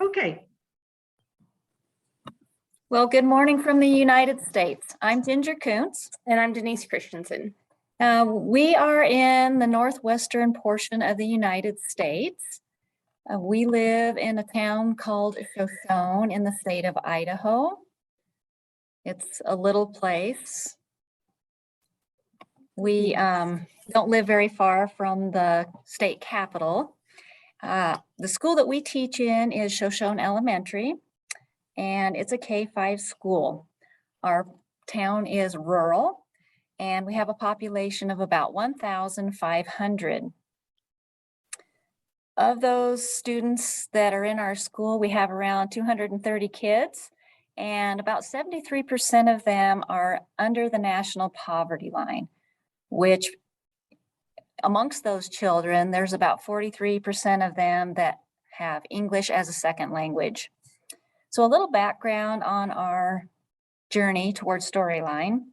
Okay. Well, good morning from the United States. I'm Ginger Koonce. And I'm Denice Christiansen. We are in the northwestern portion of the United States. We live in a town called Shoshone in the state of Idaho. It's a little place. We don't live very far from the state capital. The school that we teach in is Shoshone Elementary, and it's a K-5 school. Our town is rural, and we have a population of about 1,500. Of those students that are in our school, we have around 230 kids, and about 73% of them are under the national poverty line, which amongst those children, there's about 43% of them that have English as a second language. So a little background on our journey towards Storyline.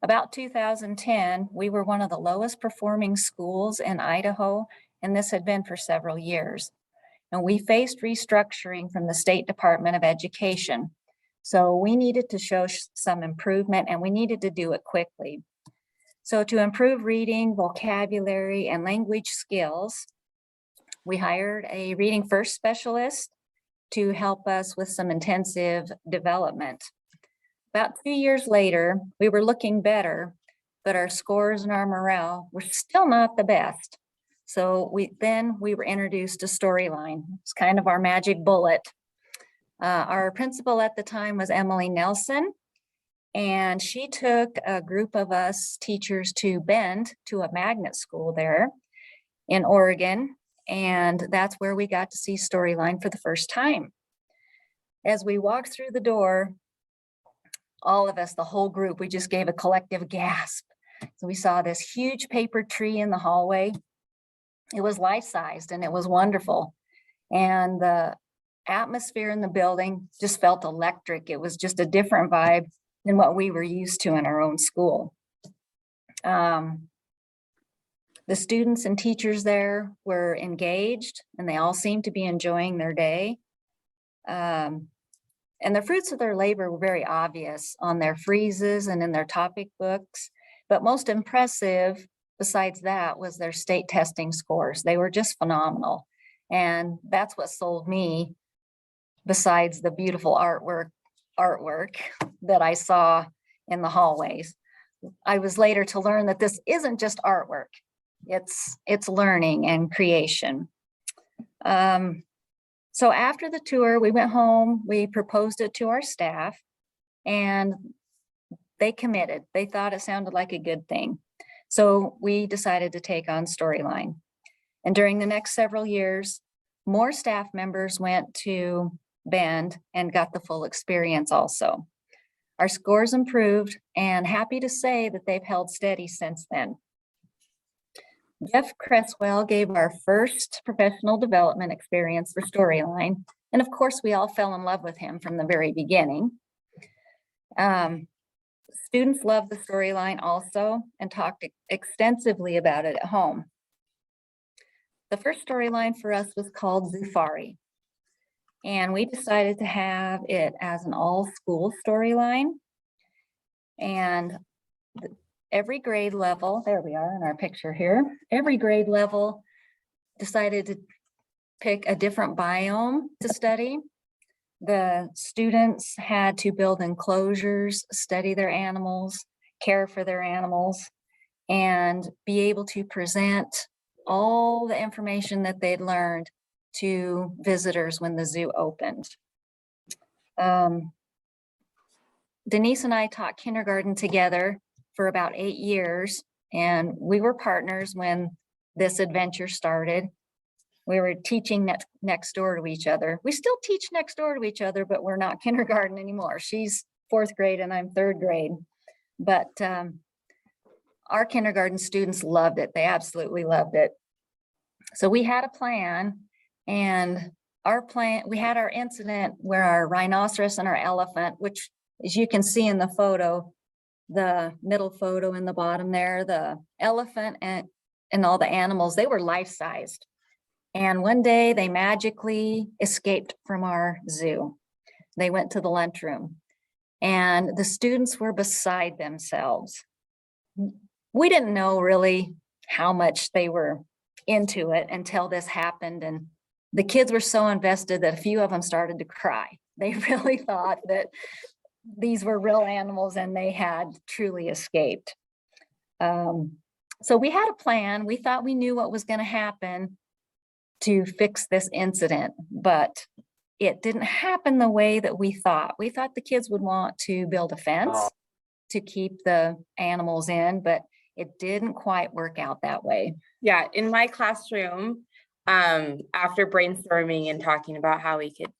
About 2010, we were one of the lowest performing schools in Idaho, and this had been for several years. And we faced restructuring from the State Department of Education. So we needed to show some improvement, and we needed to do it quickly. So to improve reading, vocabulary, and language skills, we hired a reading first specialist to help us with some intensive development. About 2 years later, we were looking better, but our scores and our morale were still not the best. So we were introduced to Storyline. It's kind of our magic bullet. Our principal at the time was Emily Nelson, and she took a group of us teachers to Bend to a magnet school there in Oregon. And that's where we got to see Storyline for the first time. As we walked through the door, all of us, the whole group, we just gave a collective gasp. So we saw this huge paper tree in the hallway. It was life-sized and it was wonderful. And the atmosphere in the building just felt electric. It was just a different vibe than what we were used to in our own school. The students and teachers there were engaged, and they all seemed to be enjoying their day. And the fruits of their labor were very obvious on their friezes and in their topic books. But most impressive, besides that, was their state testing scores. They were just phenomenal. And that's what sold me, besides the beautiful artwork that I saw in the hallways. I was later to learn that this isn't just artwork. It's learning and creation. So after the tour, we went home, we proposed it to our staff, and they committed. They thought it sounded like a good thing. So we decided to take on Storyline. And during the next several years, more staff members went to Bend and got the full experience also. Our scores improved, and happy to say that they've held steady since then. Jeff Cresswell gave our first professional development experience for Storyline. And of course, we all fell in love with him from the very beginning. Students loved the Storyline also and talked extensively about it at home. The first Storyline for us was called Zufari. And we decided to have it as an all-school Storyline. And every grade level, there we are in our picture here, every grade level decided to pick a different biome to study. The students had to build enclosures, study their animals, care for their animals, and be able to present all the information that they'd learned to visitors when the zoo opened. Denice and I taught kindergarten together for about 8 years, and we were partners when this adventure started. We were teaching next door to each other. We still teach next door to each other, but we're not kindergarten anymore. She's 4th grade and I'm 3rd grade. But our kindergarten students loved it. They absolutely loved it. So we had a plan, and we had our incident where our rhinoceros and our elephant, which as you can see in the photo, the middle photo in the bottom there, the elephant and all the animals, they were life-sized. And one day they magically escaped from our zoo. They went to the lunchroom and the students were beside themselves. We didn't know really how much they were into it until this happened. And the kids were so invested that a few of them started to cry. They really thought that these were real animals and they had truly escaped. So we had a plan. We thought we knew what was going to happen to fix this incident, but it didn't happen the way that we thought. We thought the kids would want to build a fence to keep the animals in, but it didn't quite work out that way. Yeah, in my classroom, after brainstorming and talking about how we could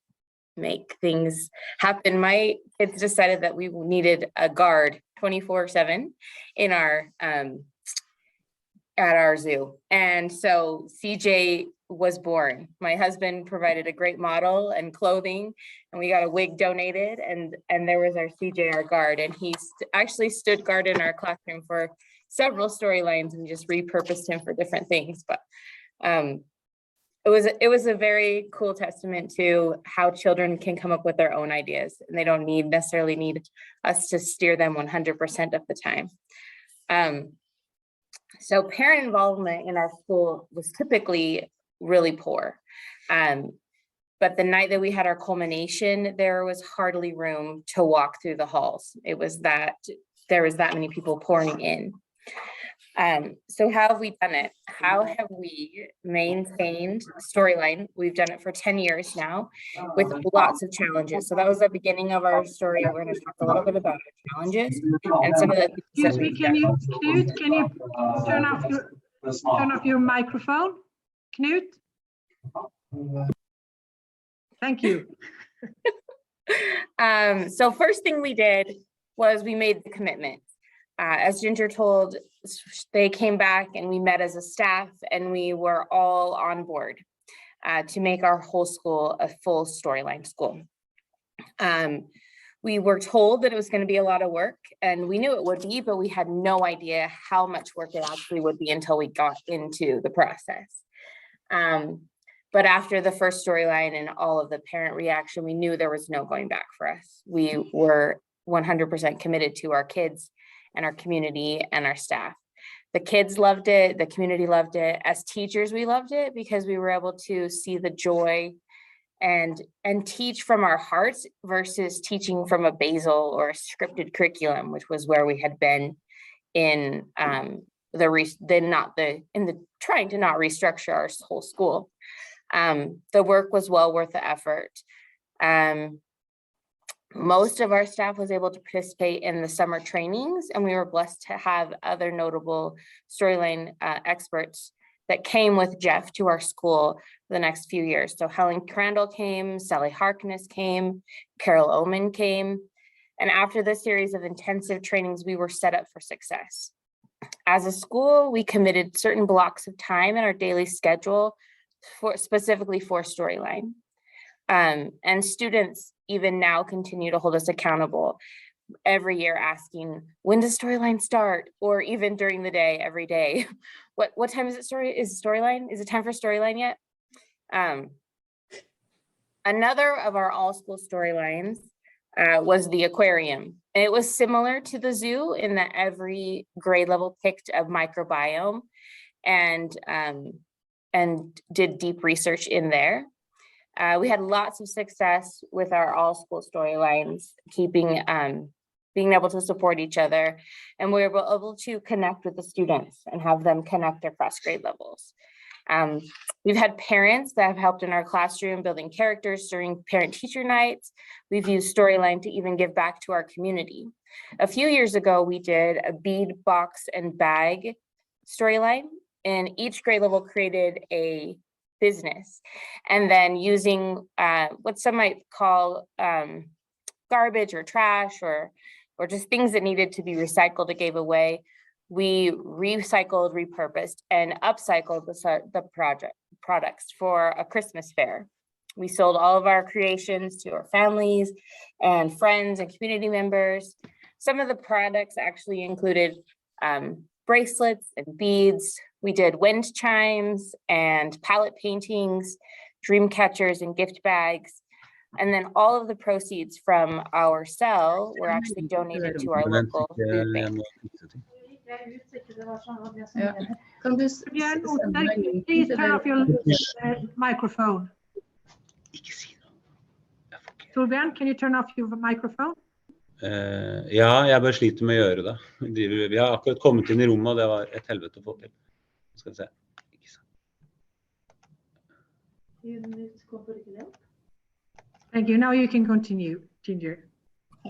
make things happen, my kids decided that we needed a guard 24/7 in our at our zoo. And so CJ was born. My husband provided a great model and clothing, and we got a wig donated, and there was our CJ, our guard, and he actually stood guard in our classroom for several storylines and just repurposed him for different things. But it was a very cool testament to how children can come up with their own ideas, and they don't necessarily need us to steer them 100% of the time. So parent involvement in our school was typically really poor. But the night that we had our culmination, there was hardly room to walk through the halls. It was that there was that many people pouring in. So how have we done it? How have we maintained storyline? We've done it for 10 years now with lots of challenges. So that was the beginning of our story. We're going to talk a little bit about our challenges and some of the things Excuse me, can you turn off your microphone? Knut? Thank you. So first thing we did was we made the commitment. As Ginger told, they came back and we met as a staff and we were all on board to make our whole school a full storyline school. We were told that it was going to be a lot of work, and we knew it would be, but we had no idea how much work it actually would be until we got into the process. But after the first storyline and all of the parent reaction, we knew there was no going back for us. We were 100% committed to our kids and our community and our staff. The kids loved it, the community loved it. As teachers, we loved it because we were able to see the joy and teach from our hearts versus teaching from a basal or a scripted curriculum, which was where we had been in trying to not restructure our whole school. The work was well worth the effort. Most of our staff was able to participate in the summer trainings, and we were blessed to have other notable storyline experts that came with Jeff to our school for the next few years. So Helen Crandall came, Sally Harkness came, Carol Oman came. And after this series of intensive trainings, we were set up for success. As a school, we committed certain blocks of time in our daily schedule specifically for storyline. And students even now continue to hold us accountable every year, asking, when does storyline start? Or even during the day, every day, what time is it storyline? Is it time for storyline yet? Another of our all school storylines was the aquarium. And it was similar to the zoo in that every grade level picked a microbiome and did deep research in there. We had lots of success with our all school storylines, being able to support each other, and we were able to connect with the students and have them connect across grade levels. We've had parents that have helped in our classroom building characters during parent teacher nights. We've used storyline to even give back to our community. A few years ago, we did a bead box and bag storyline, and each grade level created a business, and then using what some might call garbage or trash or just things that needed to be recycled or gave away, we recycled, repurposed, and upcycled the products for a Christmas fair. We sold all of our creations to our families and friends and community members. Some of the products actually included bracelets and beads, We did wind chimes and palette paintings, dream catchers and gift bags. And then all of the proceeds from our sell were actually donated to our local food bank. Ja. Kan du Bjørn, sende meg linken please til turn off your microphone. Ikke si noe. Jeg får ikke. Torbjørn, can you turn off your microphone? Ja, jeg bare sliter med å gjøre det. Vi har akkurat kommet inn i rommet, og det var et helvete å få til. Skal vi se. Ikke sant. Thank you. Now you can continue, Ginger.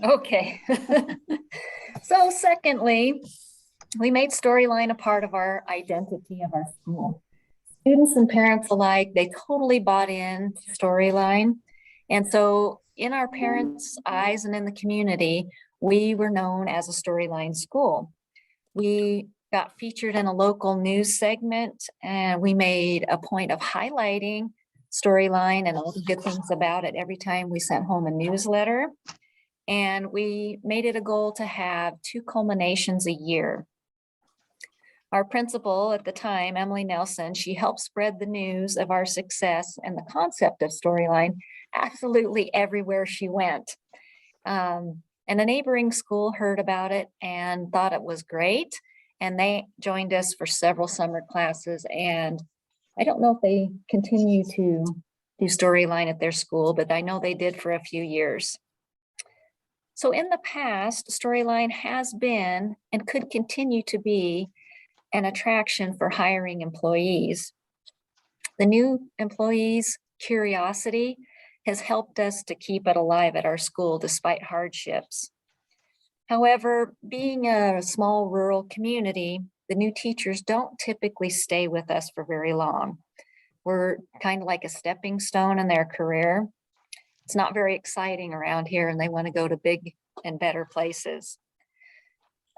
Okay. So secondly, we made Storyline a part of our identity of our school. Students and parents alike, they totally bought in to Storyline. And so in our parents' eyes and in the community, we were known as a Storyline school. We got featured in a local news segment, and we made a point of highlighting Storyline and all the good things about it every time we sent home a newsletter. And we made it a goal to have 2 culminations a year. Our principal at the time, Emily Nelson, she helped spread the news of our success and the concept of Storyline absolutely everywhere she went. And a neighboring school heard about it and thought it was great. And they joined us for several summer classes. And I don't know if they continue to do Storyline at their school, but I know they did for a few years. So in the past, Storyline has been and could continue to be an attraction for hiring employees. The new employees' curiosity has helped us to keep it alive at our school despite hardships. However, being a small rural community, the new teachers don't typically stay with us for very long. We're kind of like a stepping stone in their career. It's not very exciting around here, and they want to go to big and better places.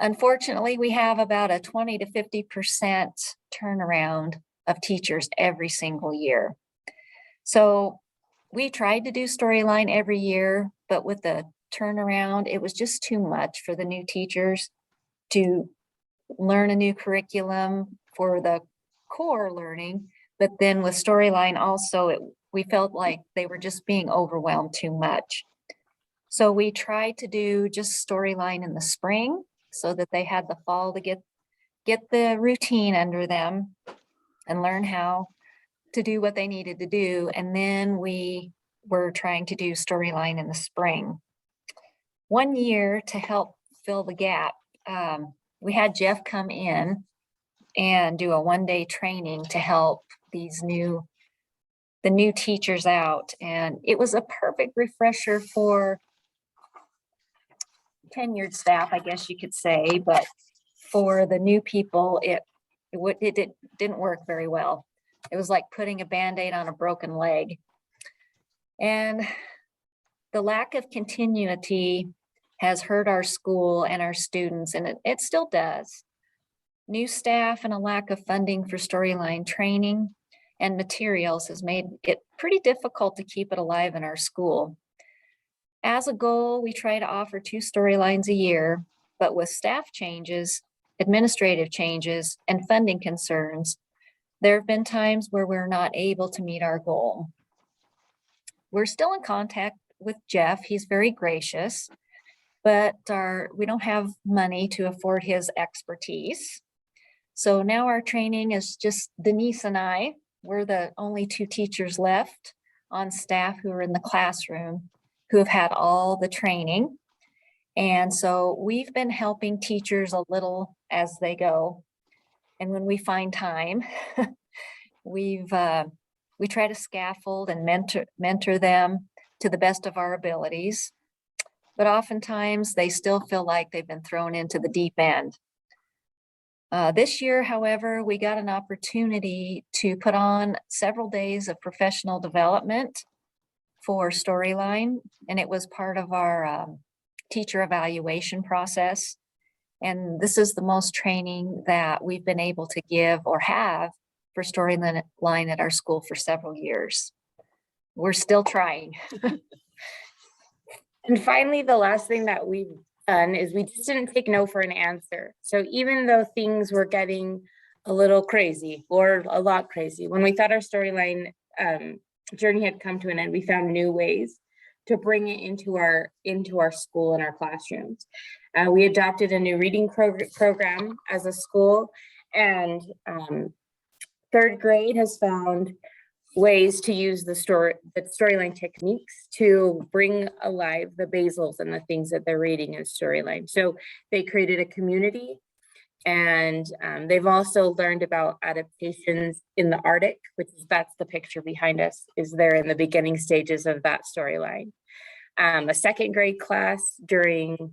Unfortunately, we have about a 20 to 50% turnaround of teachers every single year. So we tried to do Storyline every year, but with the turnaround, it was just too much for the new teachers to learn a new curriculum for the core learning. But then with Storyline also, we felt like they were just being overwhelmed too much. So we tried to do just Storyline in the spring so that they had the fall to get the routine under them and learn how to do what they needed to do. And then we were trying to do Storyline in the spring. One year, to help fill the gap, we had Jeff come in and do a one-day training to help the new teachers out. And it was a perfect refresher for tenured staff, I guess you could say, but for the new people, it didn't work very well. It was like putting a Band-Aid on a broken leg. And the lack of continuity has hurt our school and our students, and it still does. New staff and a lack of funding for Storyline training and materials has made it pretty difficult to keep it alive in our school. As a goal, we try to offer 2 Storylines a year, but with staff changes, administrative changes, and funding concerns, there have been times where we're not able to meet our goal. We're still in contact with Jeff. He's very gracious, but we don't have money to afford his expertise. So now our training is just Denice and I. We're the only 2 teachers left on staff who are in the classroom who have had all the training. And so we've been helping teachers a little as they go. And when we find time, we try to scaffold and mentor them to the best of our abilities. But oftentimes they still feel like they've been thrown into the deep end. This year, however, we got an opportunity to put on several days of professional development for Storyline, and it was part of our teacher evaluation process. And this is the most training that we've been able to give or have for Storyline at our school for several years. We're still trying. And finally, the last thing that we've done is we just didn't take no for an answer. So even though things were getting a little crazy, or a lot crazy. When we thought our storyline journey had come to an end, we found new ways to bring it into our school and our classrooms. We adopted a new reading program as a school, and third grade has found ways to use the storyline techniques to bring alive the basils and the things that they're reading in storyline. So they created a community, and they've also learned about adaptations in the Arctic, that's the picture behind us, is there in the beginning stages of that storyline. A second grade class during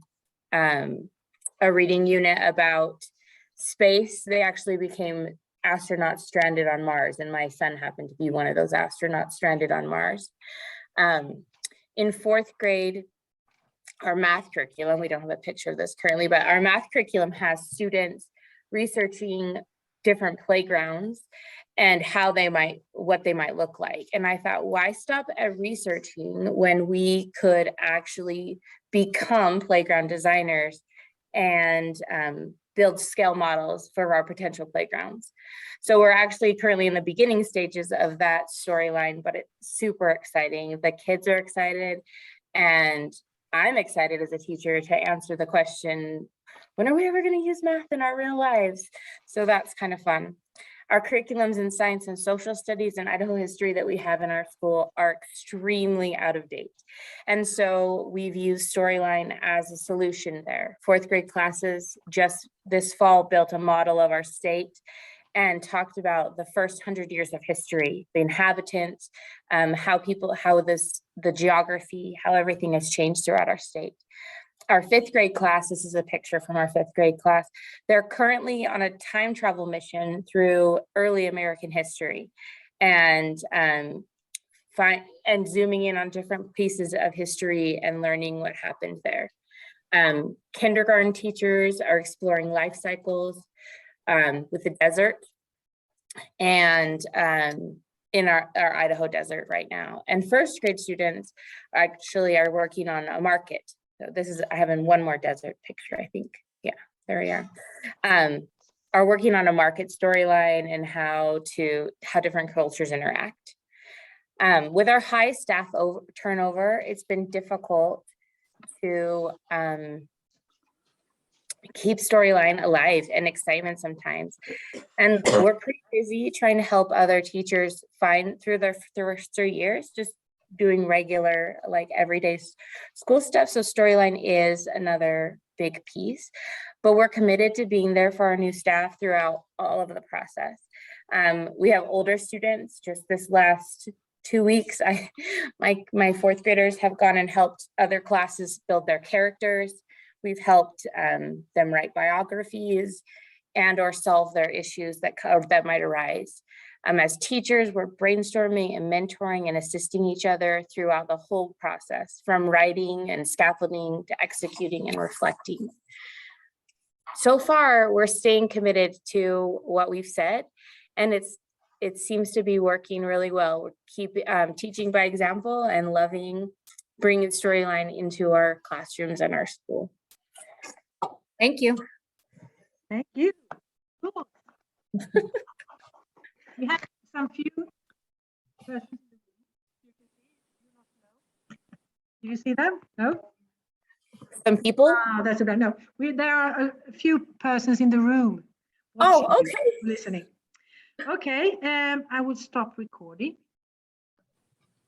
a reading unit about space, they actually became astronauts stranded on Mars, and my son happened to be one of those astronauts stranded on Mars. In fourth grade, our math curriculum, we don't have a picture of this currently, but our math curriculum has students researching different playgrounds and what they might look like. And I thought, why stop at researching when we could actually become playground designers and build scale models for our potential playgrounds. So we're actually currently in the beginning stages of that storyline, but it's super exciting. The kids are excited, and I'm excited as a teacher to answer the question, when are we ever going to use math in our real lives? So that's kind of fun. Our curriculums in science and social studies and Idaho history that we have in our school are extremely out of date. And so we've used storyline as a solution there. Fourth grade classes just this fall built a model of our state and talked about the first 100 years of history, the inhabitants, the geography, how everything has changed throughout our state. Our fifth grade class, this is a picture from our fifth grade class. They're currently on a time travel mission through early American history and zooming in on different pieces of history and learning what happened there. Kindergarten teachers are exploring life cycles with the desert and in our Idaho desert right now. And first grade students actually are working on a market. So I have one more desert picture, I think. Yeah, there we are. Are working on a market storyline and how different cultures interact. With our high staff turnover, it's been difficult to keep storyline alive and excitement sometimes. And we're pretty busy trying to help other teachers find through their 3 years, just doing regular, like everyday school stuff. So storyline is another big piece, but we're committed to being there for our new staff throughout all of the process. We have older students. Just this last 2 weeks, my fourth graders have gone and helped other classes build their characters. We've helped them write biographies and or solve their issues that might arise. As teachers, we're brainstorming and mentoring and assisting each other throughout the whole process, from writing and scaffolding to executing and reflecting. So far, we're staying committed to what we've said, and it seems to be working really well. We keep teaching by example and loving bringing storyline into our classrooms and our school. Thank you. Thank you. Cool. We have some few persons. Do you see them? No? Some people? That's okay. No, there are a few persons in the room. Oh, watching, okay. listening. Okay, I will stop recording.